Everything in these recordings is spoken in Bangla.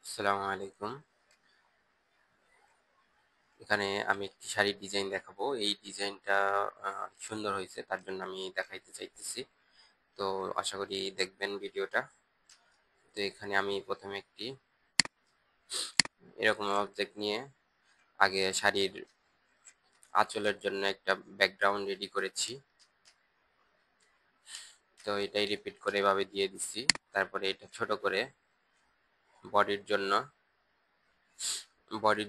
আসসালামু আলাইকুম। এখানে আমি একটি শাড়ির ডিজাইন দেখাবো। এই ডিজাইনটা সুন্দর হয়েছে, তার জন্য আমি দেখাইতে চাইতেছি। তো আশা করি দেখবেন ভিডিওটা। তো এখানে আমি প্রথমে একটি এরকম অবজেক্ট নিয়ে আগে শাড়ির আঁচলের জন্য একটা ব্যাকগ্রাউন্ড রেডি করেছি। তো এটাই রিপিট করে এভাবে দিয়ে দিচ্ছি। তারপরে এটা ছোট করে বডির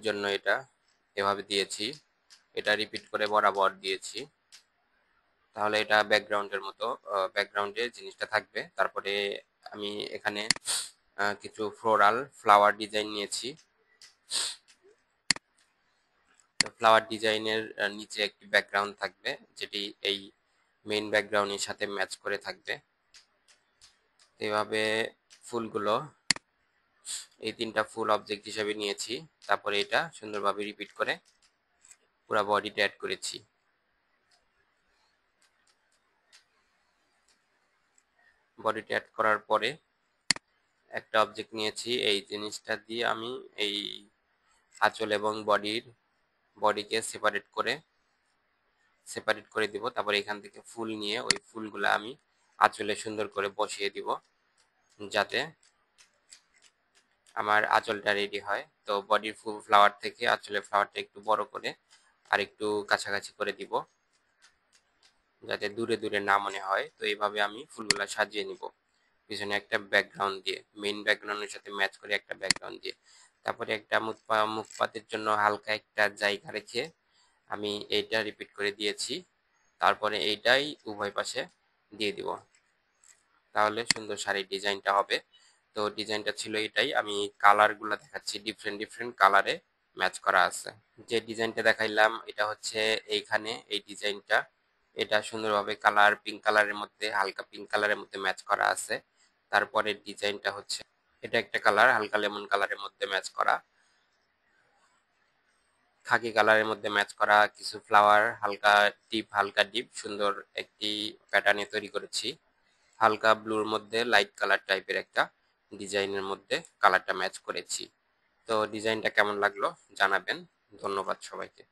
জন্য এটা এভাবে দিয়েছি। এটা রিপিট করে বরাবর দিয়েছি। তাহলে এটা ব্যাকগ্রাউন্ডের মতো ব্যাকগ্রাউন্ডে জিনিসটা থাকবে। তারপরে আমি এখানে কিছু ফ্লোরাল ফ্লাওয়ার ডিজাইন নিয়েছি। তো ফ্লাওয়ার ডিজাইনের নিচে একটি ব্যাকগ্রাউন্ড থাকবে, যেটি এই মেইন ব্যাকগ্রাউন্ডের সাথে ম্যাচ করে থাকবে। এভাবে ফুলগুলো এই তিনটা ফুল অবজেক্ট হিসেবে নিয়েছি। তারপরে এটা সুন্দরভাবে রিপিট করে পুরো বডিতে অ্যাড করেছি। বডিতে অ্যাড করার পরে একটা অবজেক্ট নিয়েছি। এই জিনিসটা দিয়ে আমি এই আঁচল এবং বডিকে সেপারেট করে দিব। তারপরে এখান থেকে ফুল নিয়ে ওই ফুলগুলো আমি আঁচলে সুন্দর করে বসিয়ে দিব, যাতে আমার আঁচলটা রেডি হয়। তো বডির ফুল ফ্লাওয়ার থেকে আঁচলের ফ্লাওয়ারটা একটু বড় করে আর একটু কাছাকাছি করে দিব, যাতে দূরে দূরে না মনে হয়। তো এইভাবে আমি ফুলগুলা সাজিয়ে নিব পিছনে একটা ব্যাকগ্রাউন্ড দিয়ে, মেইন ব্যাকগ্রাউন্ডের সাথে ম্যাচ করে একটা ব্যাকগ্রাউন্ড দিয়ে। তারপরে একটা মুখপাতের জন্য হালকা একটা জায়গা রেখে আমি এইটা রিপিট করে দিয়েছি। তারপরে এইটাই উভয় পাশে দিয়ে দিব, তাহলে সুন্দর শাড়ির ডিজাইনটা হবে। তো ডিজাইনটা ছিল এটাই। আমি কালারগুলো দেখাচ্ছি, ডিফারেন্ট ডিফারেন্ট কালারে ম্যাচ করা আছে। যে ডিজাইনটা দেখাইলাম এটা হচ্ছে এইখানে এই ডিজাইনটা, এটা সুন্দরভাবে কালার পিঙ্ক কালারের মধ্যে, হালকা পিঙ্ক কালারের মধ্যে ম্যাচ করা আছে। তারপরে ডিজাইনটা হচ্ছে এটা একটা কালার হালকা লেমন কালারের মধ্যে ম্যাচ করা, খাকি কালারের মধ্যে ম্যাচ করা কিছু ফ্লাওয়ার হালকা ডিপ সুন্দর একটি প্যাটার্নে তৈরি করেছি। হালকা ব্লুর মধ্যে লাইট কালার টাইপের একটা ডিজাইনের মধ্যে কালারটা ম্যাচ করেছি। তো ডিজাইনটা কেমন লাগলো জানাবেন। ধন্যবাদ সবাইকে।